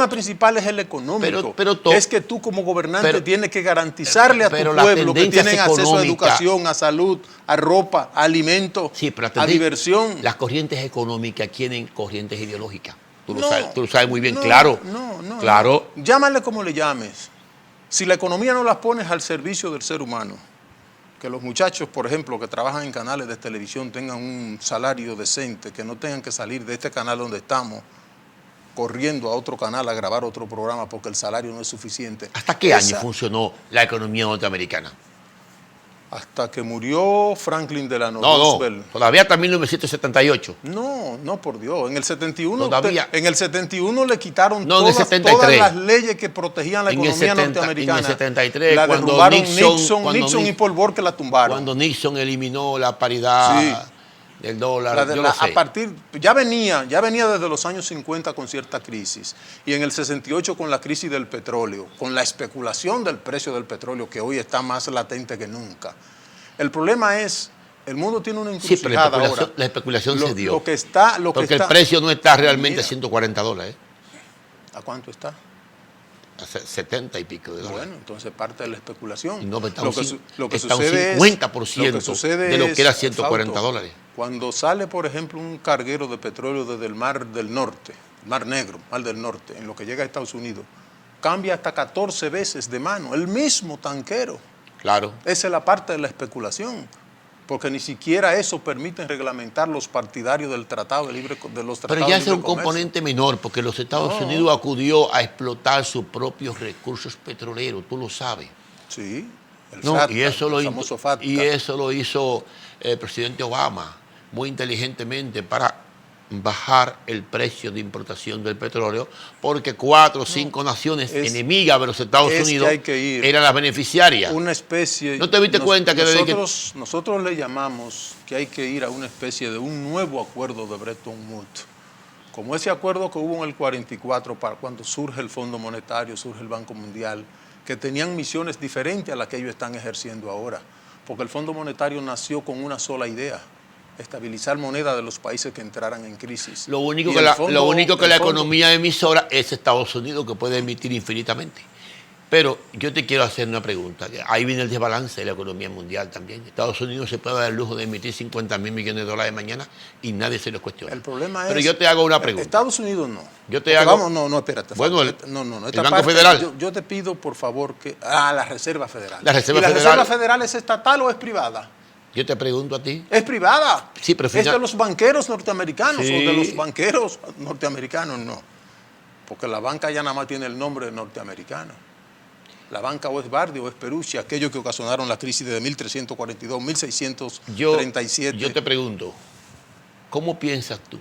principal es el económico. Es que tú como gobernante tienes que garantizarle a tu pueblo que tienen acceso a educación, a salud, a ropa, a alimentos, a diversión. Las corrientes económicas tienen corrientes ideológicas. Tú lo sabes muy bien, claro. Claro. Llámale como le llames. Si la economía no la pones al servicio del ser humano, que los muchachos, por ejemplo, que trabajan en canales de televisión tengan un salario decente, que no tengan que salir de este canal donde estamos corriendo a otro canal a grabar otro programa porque el salario no es suficiente. ¿Hasta qué año funcionó la economía norteamericana? Hasta que murió Franklin Delano Roosevelt. No, todavía hasta 1978. No, por Dios. En el 71, todavía. En el 71 le quitaron todas las leyes que protegían la economía norteamericana. En el 73, la cuando derrumbaron Nixon y Paul Volcker la tumbaron. Cuando Nixon eliminó la paridad del dólar, ya venía desde los años 50 con cierta crisis, y en el 68 con la crisis del petróleo, con la especulación del precio del petróleo que hoy está más latente que nunca. El problema es, el mundo tiene una encrucijada ahora. La especulación se dio. Porque el precio no está realmente a $140. ¿A cuánto está? A 70 y pico de dólares. Bueno, entonces parte de la especulación. No, lo que está sucede un 50% de lo que era $140. Cuando sale, por ejemplo, un carguero de petróleo desde el Mar del Norte, Mar Negro, Mar del Norte, en lo que llega a Estados Unidos, cambia hasta 14 veces de mano, el mismo tanquero. Claro. Esa es la parte de la especulación, porque ni siquiera eso permiten reglamentar los partidarios del Tratado de Libre Comercio. Pero ya es un componente menor, porque los Estados Unidos acudió a explotar sus propios recursos petroleros, tú lo sabes. Sí, el famoso FATCA. Y eso lo hizo el presidente Obama muy inteligentemente para bajar el precio de importación del petróleo, porque 4 o 5 naciones enemigas de los Estados Unidos eran las beneficiarias. Una especie. ¿No te diste cuenta que nosotros le llamamos que hay que ir a una especie de un nuevo acuerdo de Bretton Woods? Como ese acuerdo que hubo en el 44 para cuando surge el Fondo Monetario, surge el Banco Mundial, que tenían misiones diferentes a las que ellos están ejerciendo ahora, porque el Fondo Monetario nació con una sola idea: estabilizar moneda de los países que entraran en crisis. Lo único que la economía emisora es Estados Unidos, que puede emitir infinitamente. Pero yo te quiero hacer una pregunta. Ahí viene el desbalance de la economía mundial también. Estados Unidos se puede dar el lujo de emitir $50.000 millones de dólares mañana y nadie se lo cuestiona. El problema Pero yo te hago una pregunta. Estados Unidos no. Yo te hago... Vamos, no, espérate. Bueno, el Banco Federal. Yo te pido, por favor, que... la Reserva Federal. ¿La Reserva Federal es estatal o es privada? Yo te pregunto a ti. ¿Es privada? Sí, pero ¿Es de los banqueros norteamericanos o de los banqueros norteamericanos? No. Porque la banca ya nada más tiene el nombre de norteamericano. La banca o es Bardi o es Perucci, aquellos que ocasionaron la crisis de 1342, 1637. Yo te pregunto, ¿cómo piensas tú,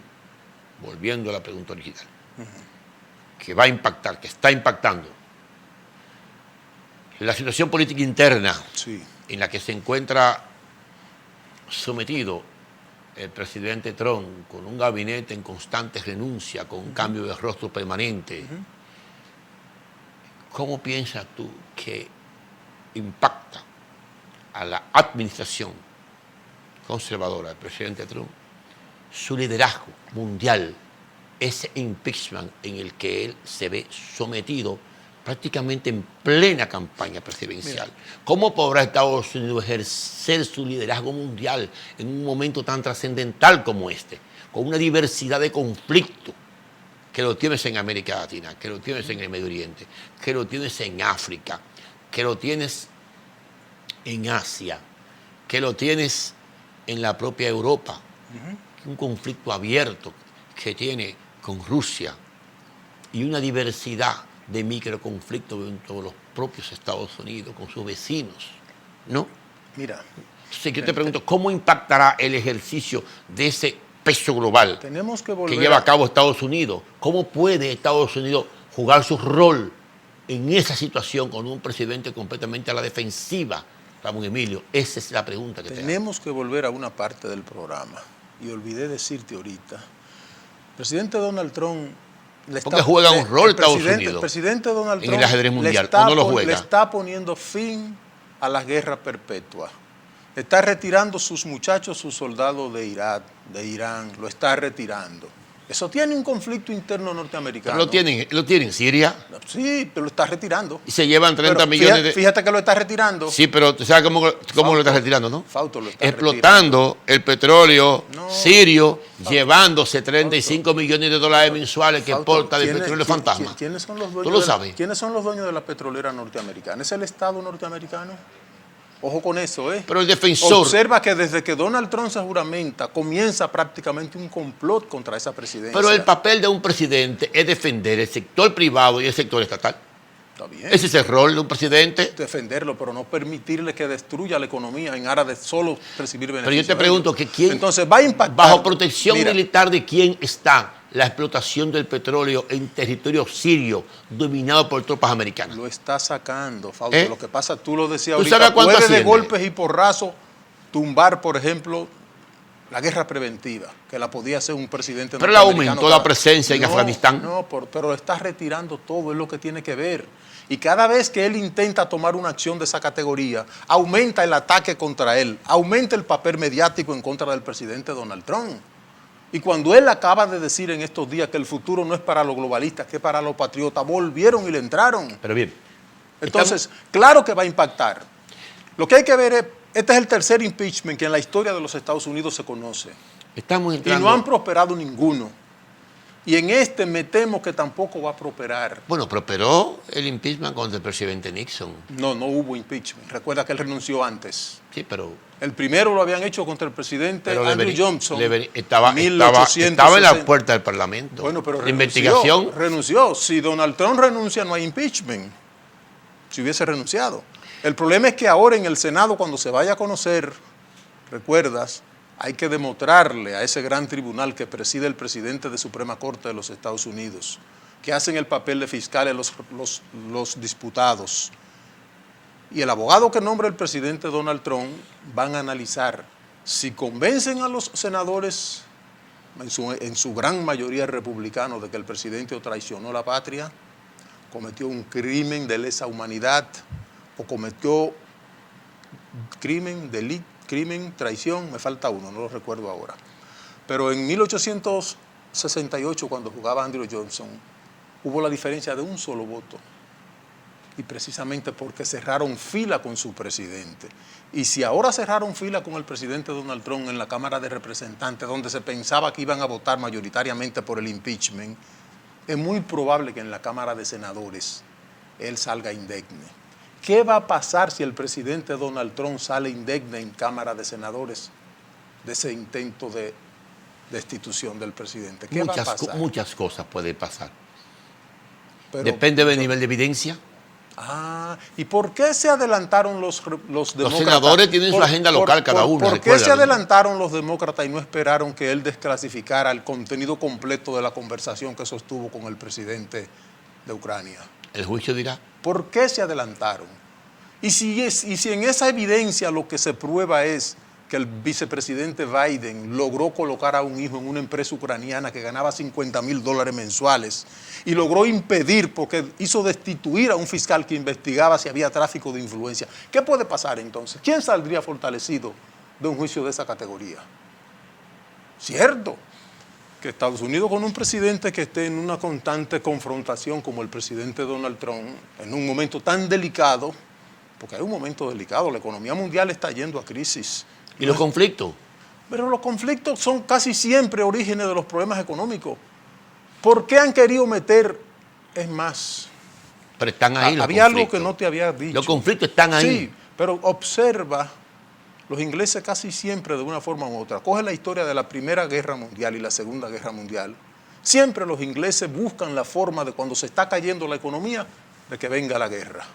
volviendo a la pregunta original, que va a impactar, que está impactando la situación política interna en la que se encuentra sometido el presidente Trump, con un gabinete en constante renuncia, con un cambio de rostro permanente? ¿Cómo piensas tú que impacta a la administración conservadora del presidente Trump su liderazgo mundial, ese impeachment en el que él se ve sometido prácticamente en plena campaña presidencial. Mira. ¿Cómo podrá Estados Unidos ejercer su liderazgo mundial en un momento tan trascendental como este, con una diversidad de conflictos que lo tienes en América Latina, que lo tienes en el Medio Oriente, que lo tienes en África, que lo tienes en Asia, que lo tienes en la propia Europa? Un conflicto abierto que tiene con Rusia y una diversidad de microconflictos dentro de los propios Estados Unidos, con sus vecinos, ¿no? Mira. Entonces yo te pregunto, ¿cómo impactará el ejercicio de ese peso global Tenemos que volver que lleva a cabo Estados Unidos? ¿Cómo puede Estados Unidos jugar su rol en esa situación con un presidente completamente a la defensiva? Ramón Emilio, esa es la pregunta que tenemos que volver a una parte del programa. Y olvidé decirte ahorita, el presidente Donald Trump porque juega un rol Estados Unidos el presidente Donald Trump en el ajedrez mundial, ¿o no lo juega? Le está poniendo fin a la guerra perpetua. Está retirando sus muchachos, sus soldados de Irak, de Irán, lo está retirando. Eso tiene un conflicto interno norteamericano. Pero lo tiene en Siria. Sí, pero lo está retirando. Y se llevan 30 millones de... Fíjate que lo está retirando. Sí, pero ¿tú sabes cómo lo está retirando, no? Fausto lo está explotando el petróleo sirio, llevándose 35 millones de dólares mensuales que exporta de petróleo fantasma. ¿Quiénes son los dueños? ¿Tú lo sabes? ¿Quiénes son los dueños de la petrolera norteamericana? ¿Es el Estado norteamericano? Ojo con eso, ¿eh? Pero el defensor... Observa que desde que Donald Trump se juramenta, comienza prácticamente un complot contra esa presidencia. Pero el papel de un presidente es defender el sector privado y el sector estatal. Está bien. Ese es el rol de un presidente. Defenderlo, pero no permitirle que destruya la economía en aras de solo recibir beneficios. Pero yo te pregunto que quién... Entonces va a impactar... ¿Bajo protección militar de quién está la explotación del petróleo en territorio sirio dominado por tropas americanas? Lo está sacando, Fausto. Lo que pasa, tú lo decías ahorita, ahorita, puede asciende? De golpes y porrazos tumbar, por ejemplo, la guerra preventiva, que la podía hacer un presidente norteamericano. Pero le aumentó la presencia en Afganistán. No, pero está retirando todo, es lo que tiene que ver. Y cada vez que él intenta tomar una acción de esa categoría, aumenta el ataque contra él, aumenta el papel mediático en contra del presidente Donald Trump. Y cuando él acaba de decir en estos días que el futuro no es para los globalistas, que es para los patriotas, volvieron y le entraron. Pero bien. Entonces, claro que va a impactar. Lo que hay que ver es, este es el tercer impeachment que en la historia de los Estados Unidos se conoce. Estamos entrando... Y no han prosperado ninguno. Y en este me temo que tampoco va a prosperar. Bueno, prosperó el impeachment contra el presidente Nixon. No hubo impeachment. Recuerda que él renunció antes. Sí, pero... El primero lo habían hecho contra el presidente Andrew Johnson. Estaba en la puerta del Parlamento. Bueno, pero la investigación... renunció. Si Donald Trump renuncia, no hay impeachment. Si hubiese renunciado. El problema es que ahora en el Senado, cuando se vaya a conocer, recuerdas, hay que demostrarle a ese gran tribunal que preside el presidente de Suprema Corte de los Estados Unidos, que hacen el papel de fiscales los diputados. Y el abogado que nombra el presidente Donald Trump van a analizar si convencen a los senadores, en su gran mayoría republicanos, de que el presidente traicionó la patria, cometió un crimen de lesa humanidad o cometió crimen, delito, crimen, traición, me falta uno, no lo recuerdo ahora. Pero en 1868, cuando jugaba Andrew Johnson, hubo la diferencia de un solo voto. Y precisamente porque cerraron fila con su presidente. Y si ahora cerraron fila con el presidente Donald Trump en la Cámara de Representantes, donde se pensaba que iban a votar mayoritariamente por el impeachment, es muy probable que en la Cámara de Senadores él salga indemne. ¿Qué va a pasar si el presidente Donald Trump sale indemne en Cámara de Senadores de ese intento de destitución del presidente? ¿Qué va a pasar? Muchas cosas pueden pasar. Pero, depende del nivel de evidencia. ¿Y por qué se adelantaron los demócratas? Los senadores tienen su agenda local cada uno. ¿Por qué se adelantaron los demócratas y no esperaron que él desclasificara el contenido completo de la conversación que sostuvo con el presidente de Ucrania? El juicio dirá. ¿Por qué se adelantaron? Y si en esa evidencia lo que se prueba es que el vicepresidente Biden logró colocar a un hijo en una empresa ucraniana que ganaba $50,000 mensuales y logró impedir, porque hizo destituir a un fiscal que investigaba si había tráfico de influencia, ¿qué puede pasar entonces? ¿Quién saldría fortalecido de un juicio de esa categoría? Cierto que Estados Unidos con un presidente que esté en una constante confrontación como el presidente Donald Trump, en un momento tan delicado, porque hay un momento delicado, la economía mundial está yendo a crisis. ¿Y los conflictos? Pero los conflictos son casi siempre orígenes de los problemas económicos. ¿Por qué han querido meter? Es más, Pero están ahí los había algo conflictos. que no te había dicho. Los conflictos están ahí. Sí, pero observa, los ingleses casi siempre de una forma u otra, coge la historia de la Primera Guerra Mundial y la Segunda Guerra Mundial, siempre los ingleses buscan la forma de cuando se está cayendo la economía, de que venga la guerra.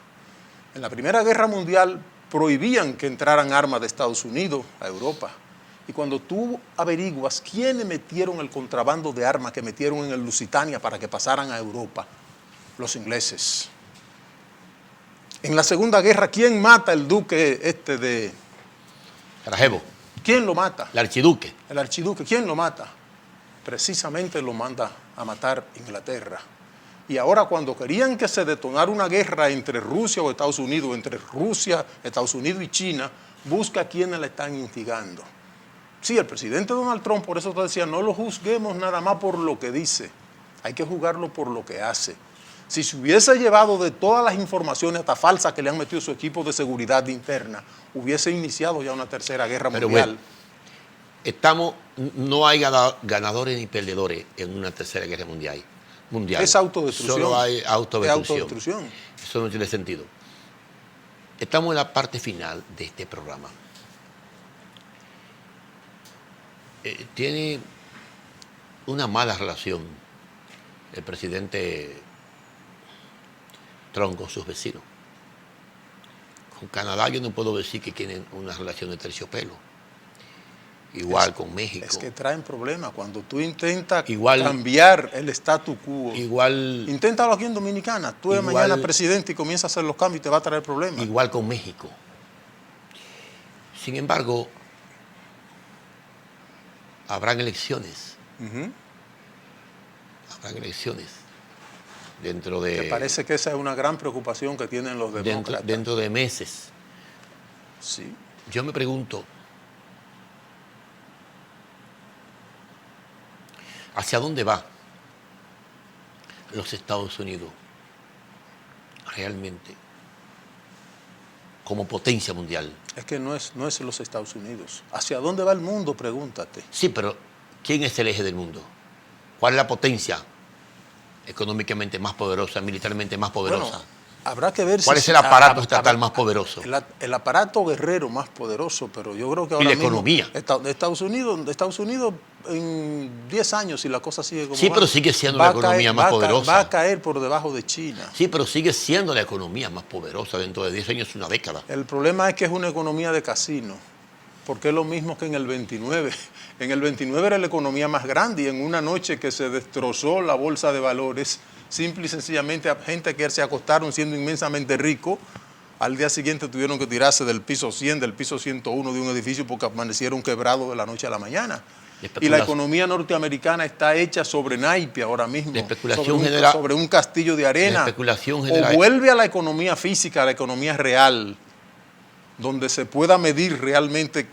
En la Primera Guerra Mundial prohibían que entraran armas de Estados Unidos a Europa. Y cuando tú averiguas quiénes metieron el contrabando de armas que metieron en el Lusitania para que pasaran a Europa, los ingleses. En la Segunda Guerra, ¿quién mata el duque de Sarajevo, ¿Quién lo mata? el archiduque. El archiduque. ¿Quién lo mata? Precisamente lo manda a matar Inglaterra. Y ahora cuando querían que se detonara una guerra entre Rusia o Estados Unidos, entre Rusia, Estados Unidos y China, busca a quienes la están instigando. Sí, el presidente Donald Trump, por eso te decía, no lo juzguemos nada más por lo que dice, hay que juzgarlo por lo que hace. Si se hubiese llevado de todas las informaciones hasta falsas que le han metido su equipo de seguridad interna, hubiese iniciado ya una tercera guerra mundial. Bueno, no hay ganadores ni perdedores en una tercera guerra mundial. Es autodestrucción. Solo hay autodestrucción. Es autodestrucción. Eso no tiene sentido. Estamos en la parte final de este programa. Tiene una mala relación el presidente Trump con sus vecinos. Con Canadá yo no puedo decir que tienen una relación de terciopelo. Igual con México. Es que traen problemas. Cuando tú intentas Igual, cambiar el statu quo, igual, inténtalo aquí en Dominicana. Tú eres mañana presidente y comienzas a hacer los cambios y te va a traer problemas. Igual con México. Sin embargo, habrán elecciones. Habrán elecciones dentro de... Me parece que esa es una gran preocupación que tienen los demócratas. Dentro de meses. Sí. Yo me pregunto, ¿hacia dónde va los Estados Unidos realmente como potencia mundial? Es que no es los Estados Unidos. ¿Hacia dónde va el mundo? Pregúntate. Sí, pero ¿quién es el eje del mundo? ¿Cuál es la potencia económicamente más poderosa, militarmente más poderosa? Bueno, habrá que ver ¿Cuál es el aparato estatal más poderoso? El aparato guerrero más poderoso, pero yo creo que ahora y la mismo economía. Estados Unidos en 10 años, si la cosa sigue como sí, va, pero sigue siendo la economía más poderosa. Va a caer por debajo de China. Sí, pero sigue siendo la economía más poderosa. Dentro de 10 años, una década. El problema es que es una economía de casino, porque es lo mismo que en el 29. En el 29 era la economía más grande y en una noche que se destrozó la bolsa de valores, simple y sencillamente gente que se acostaron siendo inmensamente ricos, al día siguiente tuvieron que tirarse del piso 100, del piso 101 de un edificio porque amanecieron quebrados de la noche a la mañana. Y la economía norteamericana está hecha sobre naipe ahora mismo, sobre un castillo de arena. La especulación general. O vuelve a la economía física, a la economía real, donde se pueda medir realmente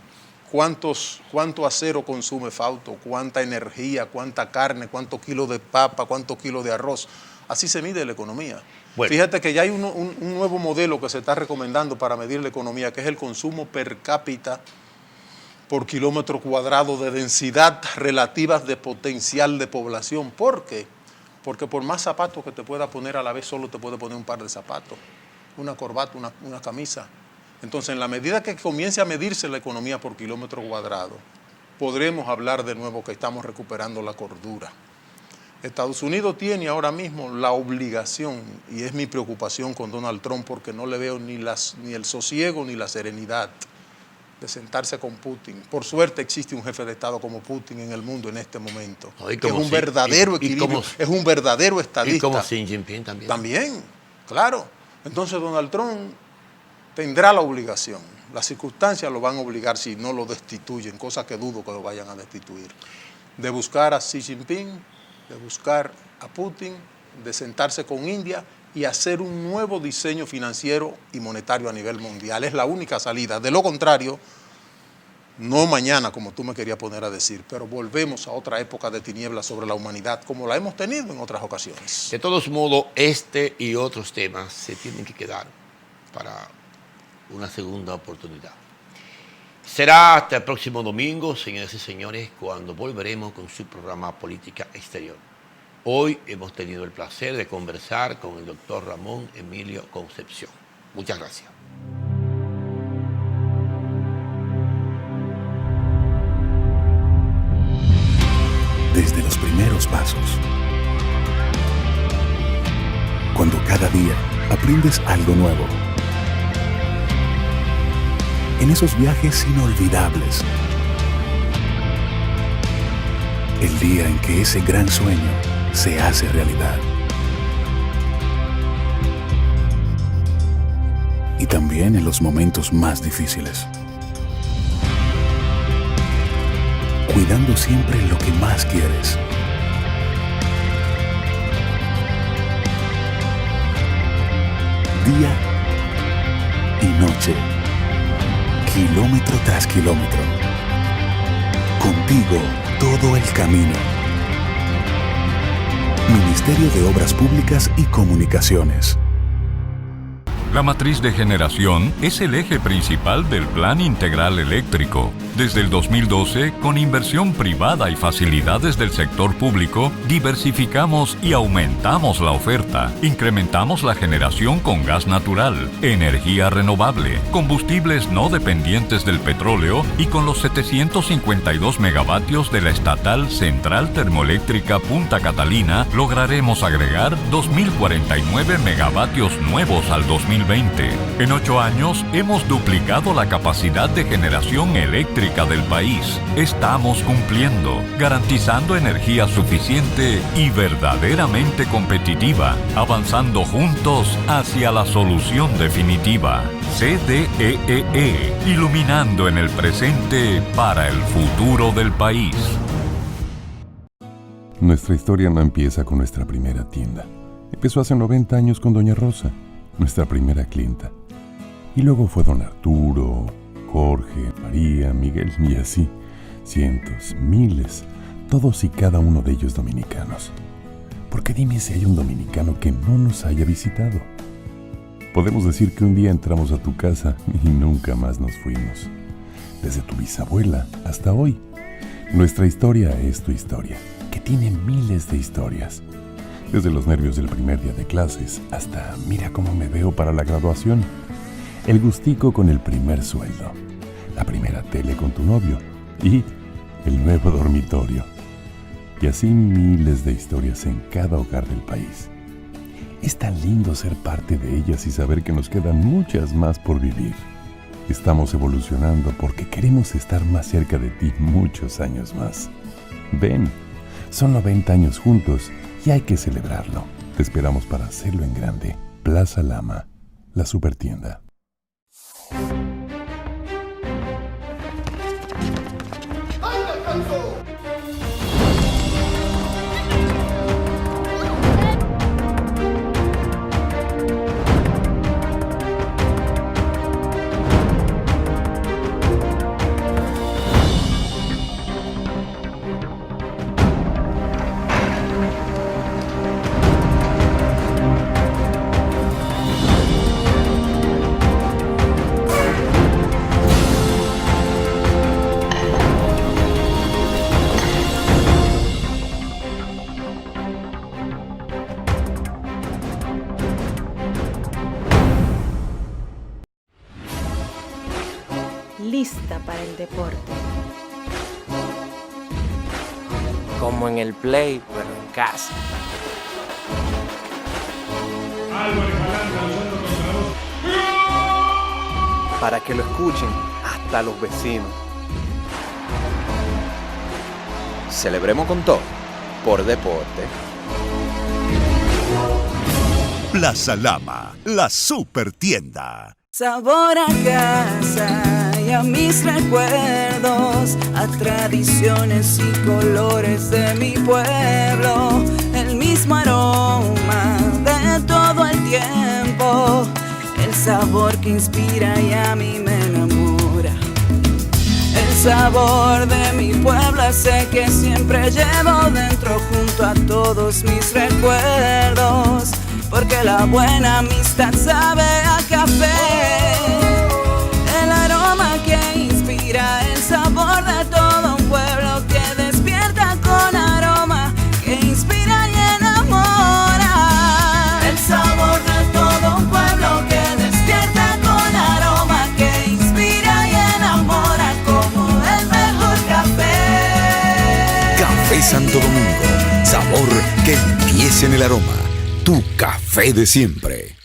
cuánto acero consume Fausto, cuánta energía, cuánta carne, cuántos kilos de papa, cuántos kilos de arroz. Así se mide la economía. Bueno. Fíjate que ya hay un nuevo modelo que se está recomendando para medir la economía, que es el consumo per cápita por kilómetro cuadrado de densidad relativa de potencial de población. ¿Por qué? Porque por más zapatos que te pueda poner a la vez, solo te puede poner un par de zapatos, una corbata, una camisa. Entonces, en la medida que comience a medirse la economía por kilómetro cuadrado, podremos hablar de nuevo que estamos recuperando la cordura. Estados Unidos tiene ahora mismo la obligación, y es mi preocupación con Donald Trump, porque no le veo ni el sosiego ni la serenidad de sentarse con Putin. Por suerte existe un jefe de Estado como Putin en el mundo en este momento, que es un verdadero equilibrio, es un verdadero estadista. Y como Xi Jinping también. También, claro. Entonces Donald Trump tendrá la obligación, las circunstancias lo van a obligar si no lo destituyen, cosa que dudo que lo vayan a destituir, de buscar a Xi Jinping, de buscar a Putin, de sentarse con India y hacer un nuevo diseño financiero y monetario a nivel mundial. Es la única salida. De lo contrario, no mañana como tú me querías poner a decir, pero volvemos a otra época de tinieblas sobre la humanidad como la hemos tenido en otras ocasiones. De todos modos, este y otros temas se tienen que quedar para una segunda oportunidad. Será hasta el próximo domingo, señoras y señores, cuando volveremos con su programa Política Exterior. Hoy hemos tenido el placer de conversar con el doctor Ramón Emilio Concepción. Muchas gracias. Desde los primeros pasos. Cuando cada día aprendes algo nuevo. En esos viajes inolvidables. El día en que ese gran sueño se hace realidad. Y también en los momentos más difíciles. Cuidando siempre lo que más quieres. Día y noche. Kilómetro tras kilómetro. Contigo todo el camino. Ministerio de Obras Públicas y Comunicaciones. La matriz de generación es el eje principal del Plan Integral Eléctrico. Desde el 2012, con inversión privada y facilidades del sector público, diversificamos y aumentamos la oferta. Incrementamos la generación con gas natural, energía renovable, combustibles no dependientes del petróleo y con los 752 megavatios de la estatal Central Termoeléctrica Punta Catalina, lograremos agregar 2.049 megavatios nuevos al 2020. En 8 años hemos duplicado la capacidad de generación eléctrica del país. Estamos cumpliendo, garantizando energía suficiente y verdaderamente competitiva, avanzando juntos hacia la solución definitiva. CDEE, iluminando en el presente para el futuro del país. Nuestra historia no empieza con nuestra primera tienda. Empezó hace 90 años con Doña Rosa, nuestra primera clienta. Y luego fue Don Arturo, Jorge, María, Miguel y así, cientos, miles, todos y cada uno de ellos dominicanos. Porque dime si hay un dominicano que no nos haya visitado. Podemos decir que un día entramos a tu casa y nunca más nos fuimos. Desde tu bisabuela hasta hoy. Nuestra historia es tu historia, que tiene miles de historias. Desde los nervios del primer día de clases hasta mira cómo me veo para la graduación. El gustico con el primer sueldo, la primera tele con tu novio y el nuevo dormitorio. Y así miles de historias en cada hogar del país. Es tan lindo ser parte de ellas y saber que nos quedan muchas más por vivir. Estamos evolucionando porque queremos estar más cerca de ti muchos años más. Ven, son 90 años juntos y hay que celebrarlo. Te esperamos para hacerlo en grande. Plaza Lama, la supertienda. Lista para el deporte. Como en el play, pero en casa. Para que lo escuchen hasta los vecinos. Celebremos con todo, por deporte. Plaza Lama, la supertienda. Sabor a casa y a mis recuerdos, a tradiciones y colores de mi pueblo, el mismo aroma de todo el tiempo, el sabor que inspira y a mí me enamora, el sabor de mi pueblo ese que siempre llevo dentro junto a todos mis recuerdos, porque la buena amistad sabe a café, el aroma que inspira el sabor de todo un pueblo que despierta con aroma, que inspira y enamora, el sabor de todo un pueblo que despierta con aroma, que inspira y enamora como el mejor café. Café Santo Domingo, sabor que empieza en el aroma. Tu café de siempre.